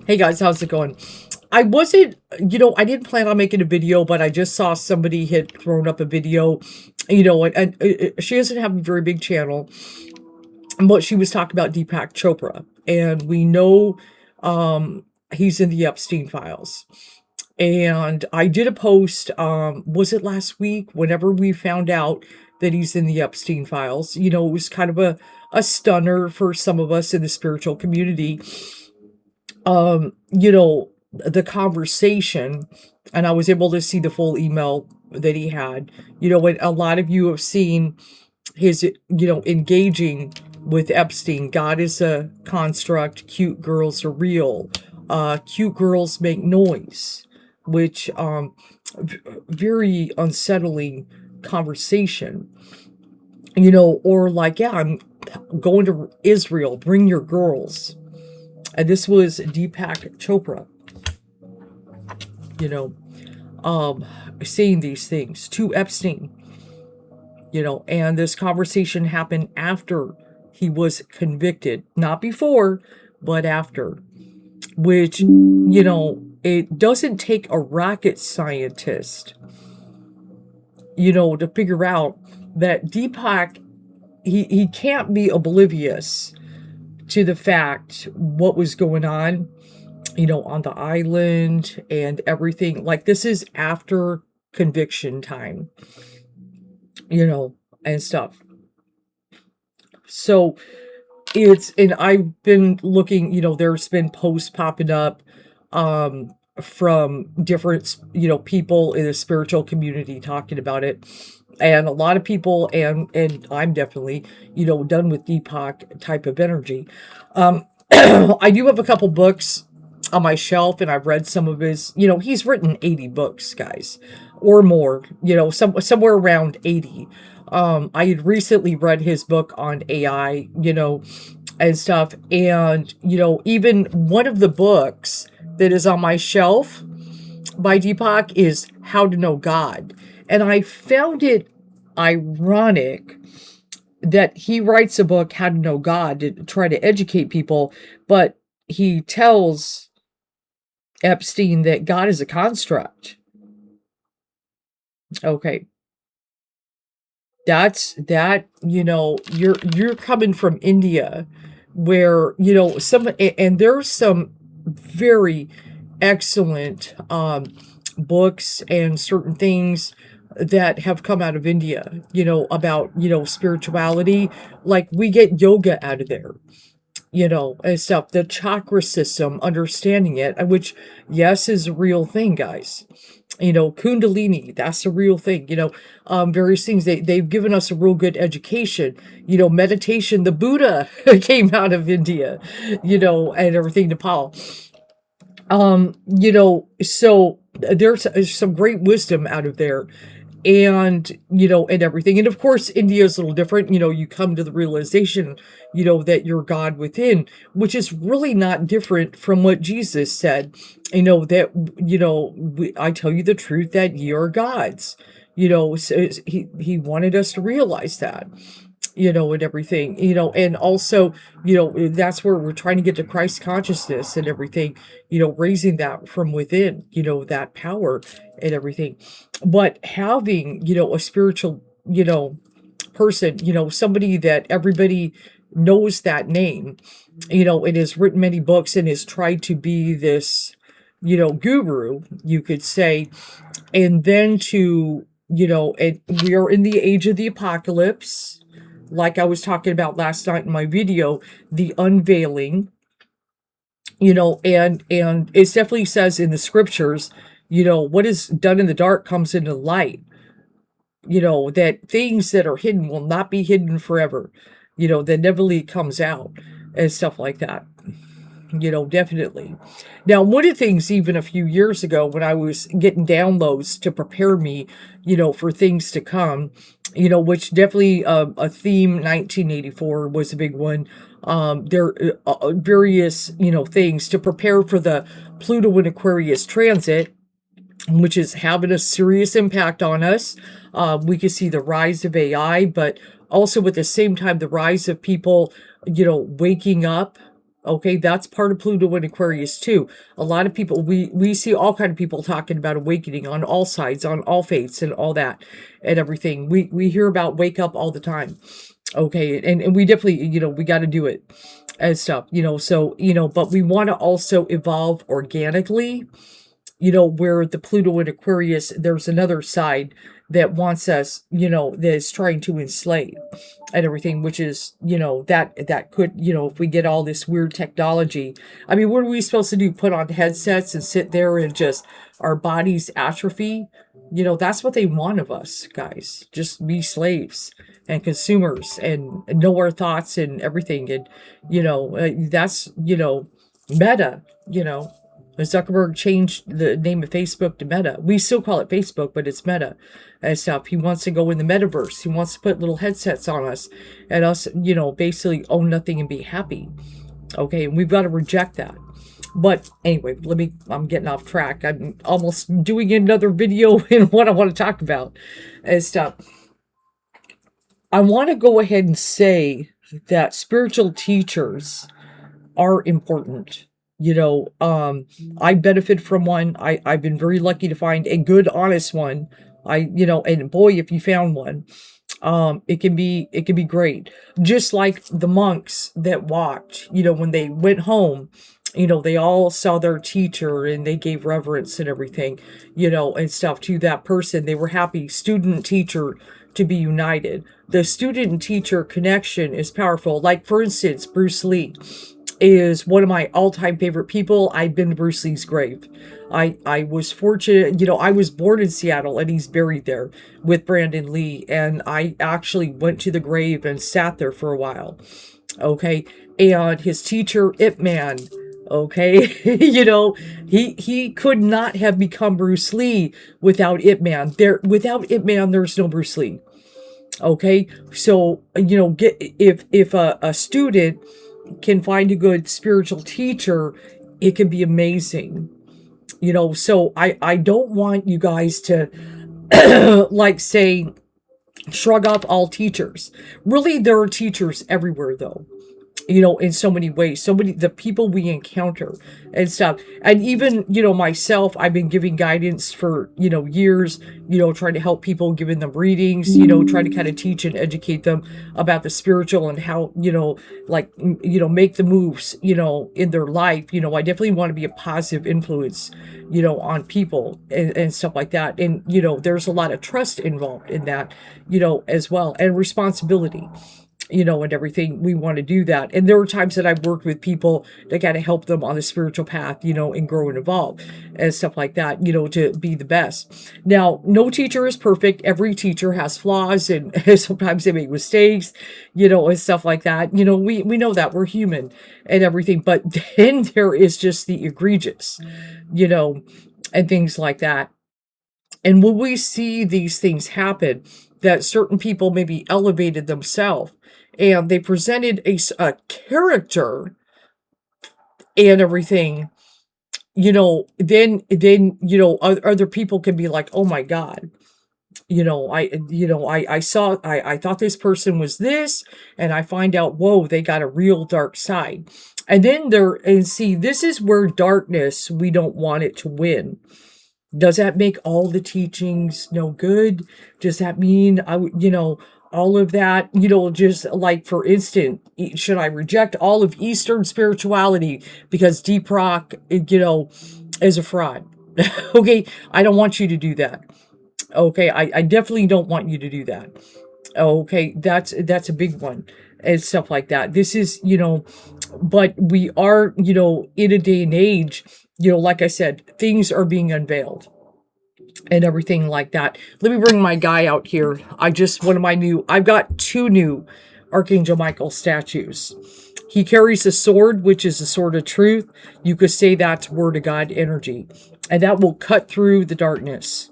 Hey guys, how's it going? I wasn't, I didn't plan on making a video, but I just saw somebody had thrown up a video, and she doesn't have a very big channel, but she was talking about Deepak Chopra, and we know he's in the Epstein files. And I did a post, was it last week, whenever we found out that he's in the Epstein files? It was kind of a stunner for some of us in the spiritual community. The conversation, and I was able to see the full email that he had. And a lot of you have seen his, engaging with Epstein. God is a construct, cute girls are real. Cute girls make noise, which very unsettling conversation. Or like, yeah, I'm going to Israel, bring your girls. And this was Deepak Chopra, you know, saying these things to Epstein, and this conversation happened after he was convicted, not before, but after, which, it doesn't take a rocket scientist, to figure out that Deepak, he can't be oblivious to the fact what was going on, on the island and everything. Like, this is after conviction time, and stuff. So and I've been looking, there's been posts popping up from different, people in the spiritual community talking about it. And a lot of people, and I'm definitely, done with Deepak type of energy. I do have a couple books on my shelf, and I've read some of his, he's written 80 books, guys, or more, somewhere around 80. I had recently read his book on AI, and stuff. And, even one of the books that is on my shelf by Deepak is How to Know God. And I found it ironic that he writes a book, How to Know God, to try to educate people, but he tells Epstein that God is a construct. Okay. You're coming from India, where, and there's some very excellent books and certain things that have come out of India, about, spirituality. Like, we get yoga out of there, and stuff. The chakra system, understanding it, which, yes, is a real thing, guys. Kundalini, that's a real thing. Various things. They've given us a real good education. Meditation. The Buddha came out of India, and everything, Nepal. So there's some great wisdom out of there, and and everything. And of course, India is a little different. You come to the realization, that you're God within, which is really not different from what Jesus said. That, I tell you the truth, that ye are gods. So he wanted us to realize that, and everything, and also, that's where we're trying to get to Christ consciousness and everything, raising that from within, that power and everything. But having, a spiritual, person, somebody that everybody knows that name, and has written many books and has tried to be this, guru, you could say, and then to, and we are in the age of the apocalypse, like I was talking about last night in my video, the unveiling, and it definitely says in the scriptures, what is done in the dark comes into light, that things that are hidden will not be hidden forever, that never comes out and stuff like that. Definitely. Now, one of the things, even a few years ago, when I was getting downloads to prepare me, for things to come, which definitely, a theme, 1984 was a big one. There various, things to prepare for the Pluto and Aquarius transit, which is having a serious impact on us. We can see the rise of AI, but also at the same time, the rise of people, waking up, Okay, that's part of Pluto and Aquarius too. A lot of people, we see all kind of people talking about awakening on all sides, on all faiths and all that and everything. We hear about wake up all the time. Okay, and we definitely, we got to do it and stuff, so, but we want to also evolve organically, where the Pluto and Aquarius, there's another side that wants us, that is trying to enslave and everything, which is, that could, if we get all this weird technology, I mean, what are we supposed to do? Put on headsets and sit there and just our bodies atrophy? That's what they want of us, guys. Just be slaves and consumers and know our thoughts and everything. And, that's, Meta, Zuckerberg changed the name of Facebook to Meta. We still call it Facebook, but it's Meta and stuff. He wants to go in the metaverse. He wants to put little headsets on us and us, basically own nothing and be happy. Okay, and we've got to reject that. But anyway, I'm getting off track. I'm almost doing another video in what I want to talk about and stuff. I want to go ahead and say that spiritual teachers are important. I benefit from one. I've been very lucky to find a good, honest one. And boy, if you found one, it can be great. Just like the monks that walked, when they went home, they all saw their teacher and they gave reverence and everything, and stuff to that person. They were happy, student teacher, to be united. The student and teacher connection is powerful. Like, for instance, Bruce Lee is one of my all-time favorite people. I've been to Bruce Lee's grave. I was fortunate, I was born in Seattle and he's buried there with Brandon Lee. And I actually went to the grave and sat there for a while. Okay. And his teacher, Ip Man, okay, he could not have become Bruce Lee without Ip Man. Without Ip Man, there's no Bruce Lee. Okay. So, if a student can find a good spiritual teacher, it can be amazing. So I don't want you guys to like say shrug off all teachers. Really, there are teachers everywhere though. In so many ways, the people we encounter and stuff. And even, myself, I've been giving guidance for, years, trying to help people, giving them readings, trying to kind of teach and educate them about the spiritual and how, make the moves, in their life. I definitely want to be a positive influence, on people and stuff like that. And, there's a lot of trust involved in that, as well, and responsibility. And everything. We want to do that. And there were times that I've worked with people to kind of help them on the spiritual path, and grow and evolve and stuff like that, to be the best. Now, no teacher is perfect. Every teacher has flaws and sometimes they make mistakes, and stuff like that. We know that we're human and everything, but then there is just the egregious, and things like that. And when we see these things happen, that certain people maybe elevated themselves and they presented a character and everything, then other people can be like, oh my God, I thought this person was this, and I find out, whoa, they got a real dark side. And then see, this is where darkness, we don't want it to win. Does that make all the teachings no good? Does that mean all of that, just like, for instance, should I reject all of Eastern spirituality because Deepak, is a fraud? Okay, I don't want you to do that. Okay, I definitely don't want you to do that. Okay, that's a big one and stuff like that. This is, but we are, in a day and age, like I said, things are being unveiled and everything like that. Let me bring my guy out here. I've got 2 new Archangel Michael statues. He carries a sword, which is a sword of truth. You could say that's word of God energy. And that will cut through the darkness.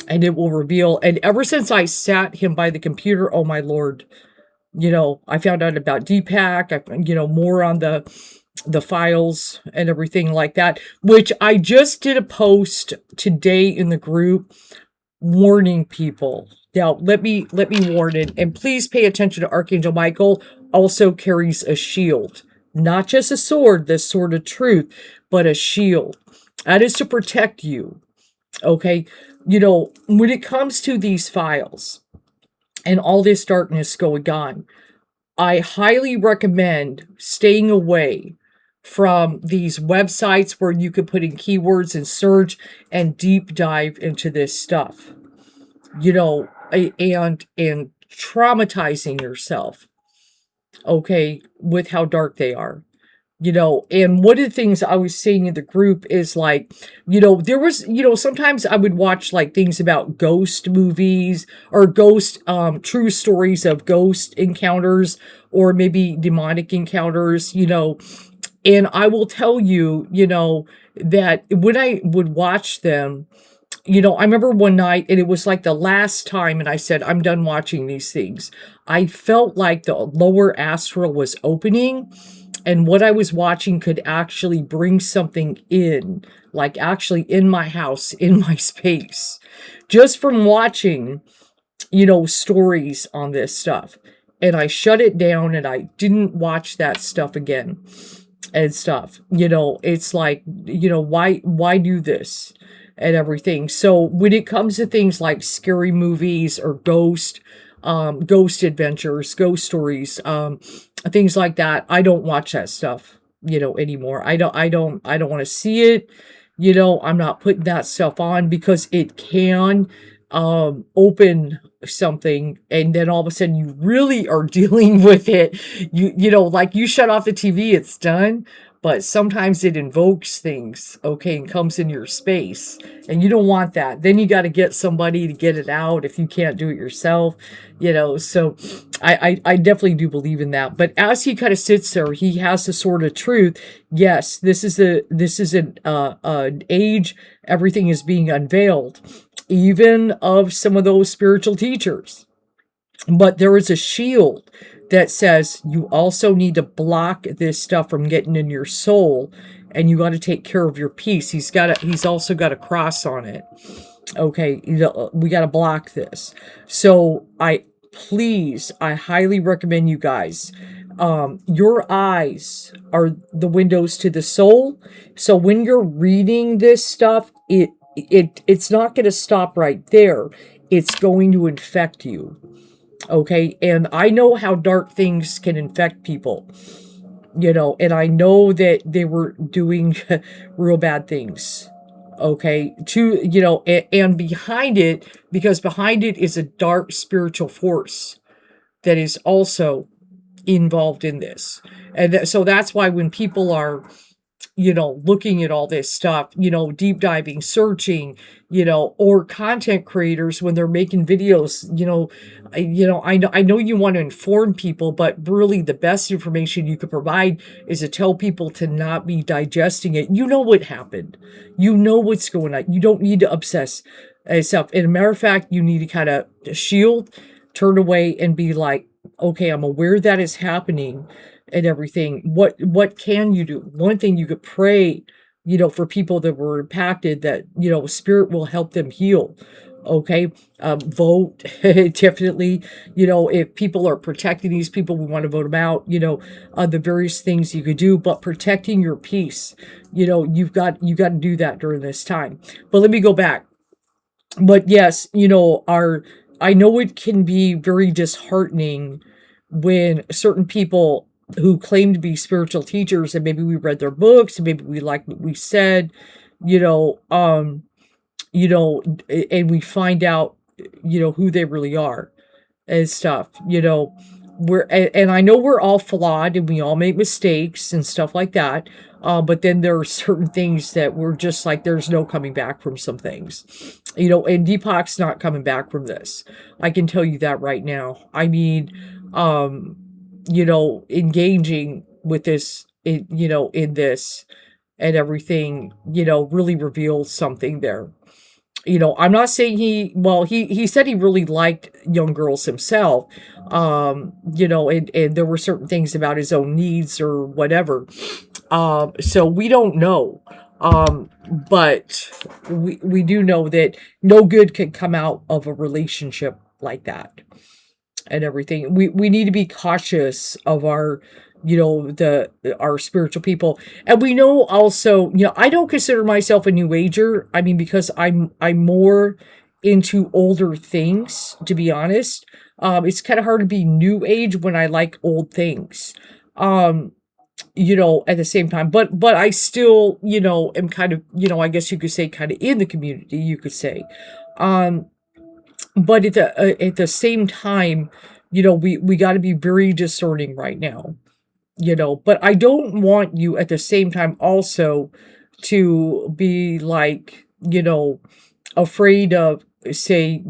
And it will reveal. And ever since I sat him by the computer, oh my Lord, I found out about Deepak, more on the files and everything like that, which I just did a post today in the group warning people. Now, let me warn it, and please pay attention to Archangel Michael also carries a shield. Not just a sword, the sword of truth, but a shield. That is to protect you. Okay. When it comes to these files and all this darkness going on, I highly recommend staying away from these websites where you could put in keywords and search and deep dive into this stuff, and traumatizing yourself, okay, with how dark they are. And one of the things I was saying in the group is like, there was, sometimes I would watch like things about ghost movies or true stories of ghost encounters or maybe demonic encounters, and I will tell you, that when I would watch them, I remember one night and it was like the last time, and I said, I'm done watching these things. I felt like the lower astral was opening and what I was watching could actually bring something in, like actually in my house, in my space, just from watching, stories on this stuff. And I shut it down and I didn't watch that stuff again and stuff. It's like, why do this and everything? So when it comes to things like scary movies or ghost adventures, ghost stories, things like that, I don't watch that stuff, anymore. I don't want to see it. I'm not putting that stuff on because it can open something, and then all of a sudden you really are dealing with it. Like you shut off the TV, it's done. But sometimes it invokes things, okay, and comes in your space, and you don't want that. Then you got to get somebody to get it out if you can't do it yourself, So I definitely do believe in that. But as he kind of sits there, he has the sword of truth. Yes, this is an age. Everything is being unveiled, even of some of those spiritual teachers. But there is a shield that says you also need to block this stuff from getting in your soul, and you got to take care of your peace. He's also got a cross on it. Okay, we got to block this. So I highly recommend you guys. Your eyes are the windows to the soul. So when you're reading this stuff, it's not going to stop right there. It's going to infect you. Okay, and I know how dark things can infect people, and I know that they were doing real bad things. Okay, and behind it, because behind it is a dark spiritual force that is also involved in this. And so that's why when people are looking at all this stuff, deep diving, searching, or content creators when they're making videos, I know you want to inform people, but really the best information you could provide is to tell people to not be digesting it. You know what happened. You know what's going on. You don't need to obsess stuff. And a matter of fact, you need to kind of shield, turn away, and be like, okay, I'm aware that is happening and everything. What can you do? One thing, you could pray, for people that were impacted, that spirit will help them heal. Okay, vote definitely. If people are protecting these people, we want to vote them out. The various things you could do, but protecting your peace. You got to do that during this time. But let me go back. But yes, I know it can be very disheartening when certain people who claim to be spiritual teachers, and maybe we read their books and maybe we like what we said, you know, um, and we find out, who they really are and stuff, and I know we're all flawed and we all make mistakes and stuff like that. But then there are certain things that we're just like, there's no coming back from some things, and Deepak's not coming back from this. I can tell you that right now. I mean, um, engaging with this, in this and everything, really reveals something there. I'm not saying he said he really liked young girls himself, and there were certain things about his own needs or whatever. So we don't know. But we do know that no good can come out of a relationship like that and everything. We need to be cautious of our, our spiritual people. And we know also, I don't consider myself a new ager. I mean, because I'm more into older things, to be honest. It's kind of hard to be new age when I like old things. Um, at the same time, but I still, am kind of, I guess you could say kind of in the community, you could say. Um, but at the same time, we got to be very discerning right now, but I don't want you at the same time also to be like, afraid of, say,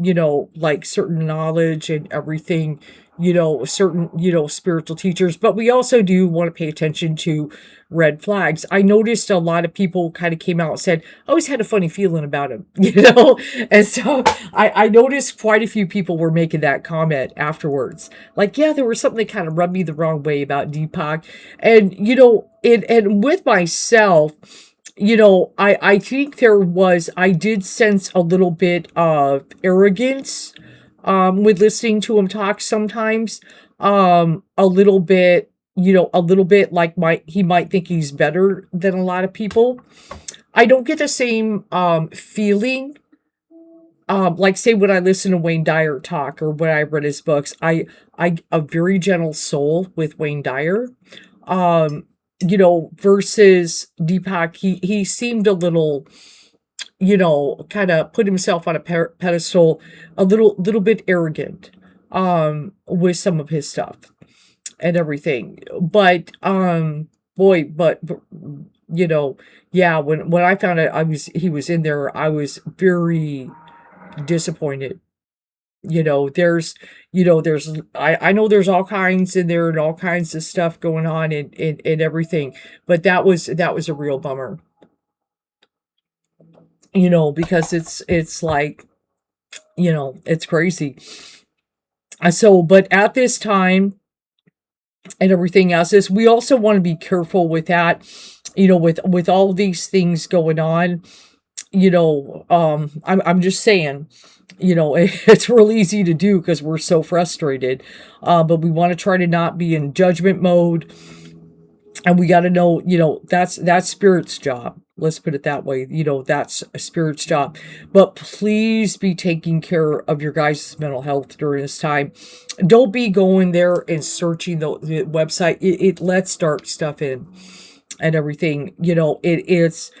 like certain knowledge and everything, certain, spiritual teachers. But we also do want to pay attention to red flags. I noticed a lot of people kind of came out and said, I always had a funny feeling about him, And so I noticed quite a few people were making that comment afterwards. Like, yeah, there was something that kind of rubbed me the wrong way about Deepak. And, and with myself, I think I did sense a little bit of arrogance, with listening to him talk sometimes, a little bit like he might think he's better than a lot of people. I don't get the same, feeling, like say when I listen to Wayne Dyer talk or when I read his books, I a very gentle soul with Wayne Dyer. Versus Deepak, he seemed a little, kind of put himself on a pedestal, a little bit arrogant, with some of his stuff and everything. But boy, but yeah, when I found out he was in there, I was very disappointed. There's, I know there's all kinds in there and all kinds of stuff going on and everything, but that was a real bummer, because it's like, it's crazy. So, but at this time and everything else is, we also want to be careful with that, with all these things going on, I'm just saying, it's real easy to do because we're so frustrated. But we want to try to not be in judgment mode. And we got to know, that's spirit's job. Let's put it that way. That's a spirit's job. But please be taking care of your guys' mental health during this time. Don't be going there and searching the website. It lets dark stuff in and everything. It's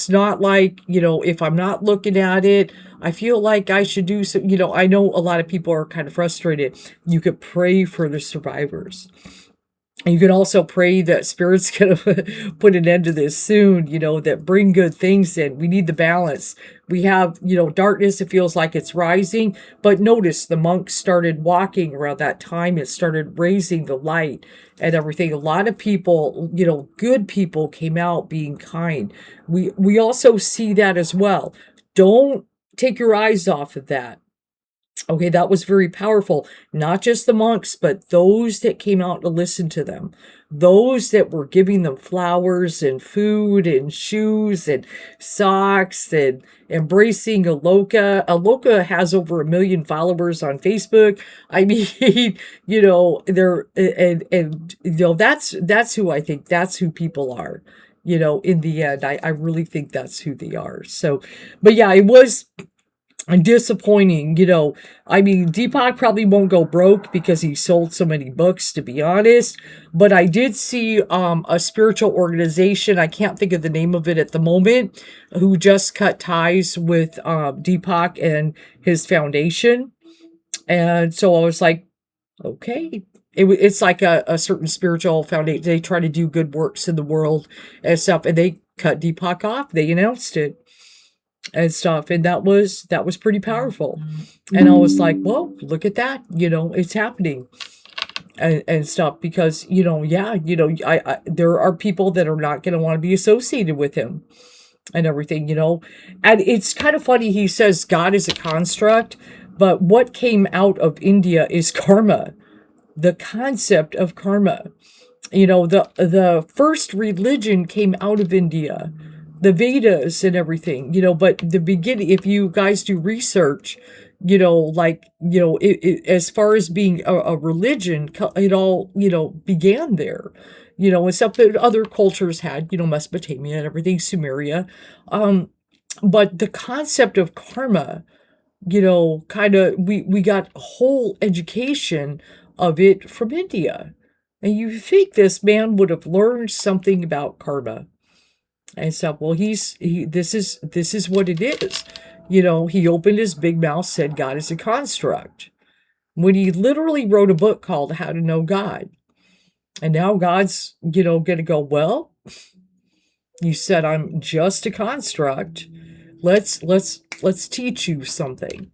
not like, if I'm not looking at it, I feel like I should do some, I know a lot of people are kind of frustrated. You could pray for the survivors. And you can also pray that spirit's going to put an end to this soon, that bring good things in. We need the balance. We have, darkness, it feels like it's rising. But notice the monks started walking around that time. It started raising the light and everything. A lot of people, good people came out being kind. We also see that as well. Don't take your eyes off of that. Okay, that was very powerful. Not just the monks, but those that came out to listen to them. Those that were giving them flowers and food and shoes and socks and embracing Aloka. Aloka has over 1 million followers on Facebook. I mean, they're and that's who I think, that's who people are. In the end, I really think that's who they are. So, but yeah, it was disappointing. I mean, Deepak probably won't go broke because he sold so many books, to be honest. But I did see a spiritual organization, I can't think of the name of it at the moment, who just cut ties with Deepak and his foundation. And so I was like, okay. It's like a certain spiritual foundation. They try to do good works in the world and stuff, and they cut Deepak off. They announced it and stuff, and that was pretty powerful. And I was like, well, look at that, it's happening and stuff, because yeah, I there are people that are not going to want to be associated with him and everything. And it's kind of funny, he says God is a construct, but what came out of India is karma, the concept of karma. The first religion came out of India, the Vedas and everything, but the beginning, if you guys do research, as far as being a religion, it all, began there. And stuff that other cultures had, Mesopotamia and everything, Sumeria. Um, but the concept of karma, kind of, we got a whole education of it from India. And you think this man would have learned something about karma and stuff. Well, this is what it is. He opened his big mouth, said God is a construct, when he literally wrote a book called How to Know God. And now God's, gonna go, well, you said I'm just a construct. Let's teach you something.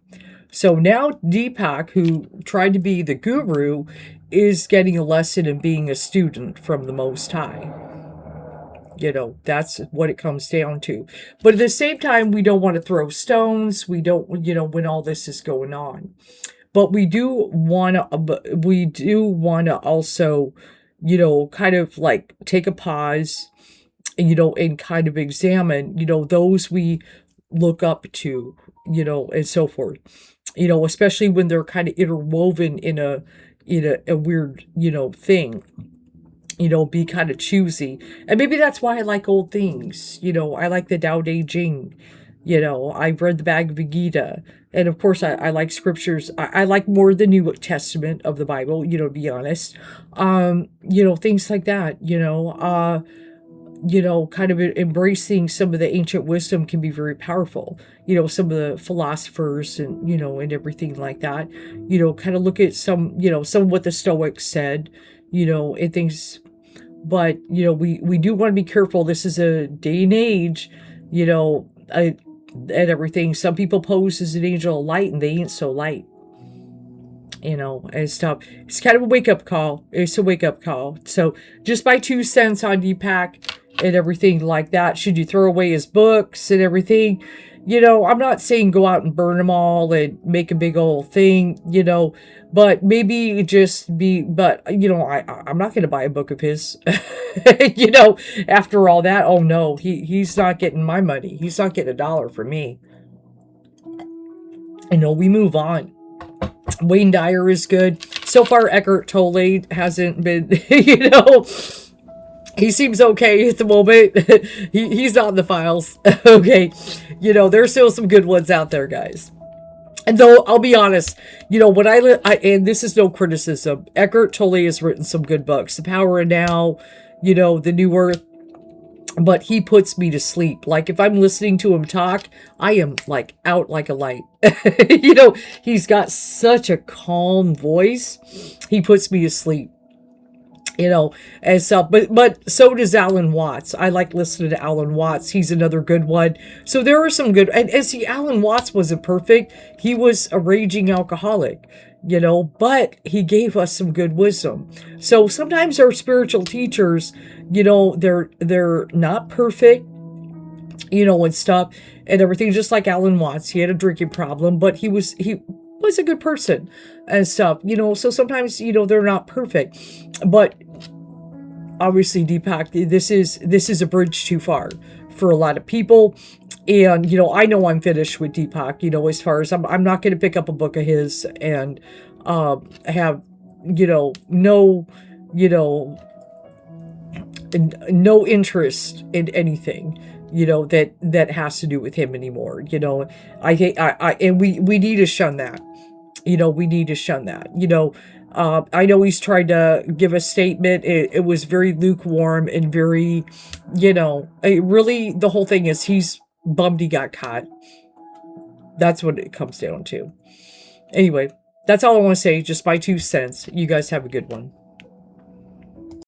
So now Deepak, who tried to be the guru, is getting a lesson in being a student from the Most High. That's what it comes down to. But at the same time, we don't want to throw stones. We don't, when all this is going on. But we do want to also, kind of like take a pause, and kind of examine, those we look up to, and so forth. Especially when they're kind of interwoven in a weird, thing. Be kind of choosy. And maybe that's why I like old things. I like the Tao Te Ching. I've read the Bhagavad Gita. And of course, I like scriptures. I like more the New Testament of the Bible, to be honest. Things like that, kind of embracing some of the ancient wisdom can be very powerful. Some of the philosophers and everything like that, kind of look at some of what the Stoics said, and things. But, we do want to be careful. This is a day and age, and everything. Some people pose as an angel of light and they ain't so light, and stuff. It's kind of a wake-up call. It's a wake-up call. So just my 2 cents on Deepak and everything like that. Should you throw away his books and everything? I'm not saying go out and burn them all and make a big old thing, but maybe just but I'm not going to buy a book of his, after all that. Oh no, he's not getting my money. He's not getting $1 from me. We move on. Wayne Dyer is good. So far, Eckhart Tolle hasn't been, he seems okay at the moment. He's not in the files. Okay. There's still some good ones out there, guys. And though, I'll be honest, when and this is no criticism, Eckhart Tolle has written some good books. The Power of Now, The New Earth. But he puts me to sleep. Like, if I'm listening to him talk, I am, like, out like a light. He's got such a calm voice. He puts me to sleep. And so, but so does Alan Watts. I like listening to Alan Watts. He's another good one. So there are some good, and see, Alan Watts wasn't perfect. He was a raging alcoholic, but he gave us some good wisdom. So sometimes our spiritual teachers, they're not perfect, and stuff and everything, just like Alan Watts. He had a drinking problem, but he was a good person and stuff, so sometimes, they're not perfect. But obviously, Deepak, this is a bridge too far for a lot of people. And, I know I'm finished with Deepak, as far as I'm not going to pick up a book of his and have, no interest in anything, that has to do with him anymore. I think and we need to shun that. We need to shun that. I know he's tried to give a statement. It was very lukewarm and very, really, the whole thing is he's bummed he got caught. That's what it comes down to. Anyway, that's all I want to say. Just my 2 cents. You guys have a good one.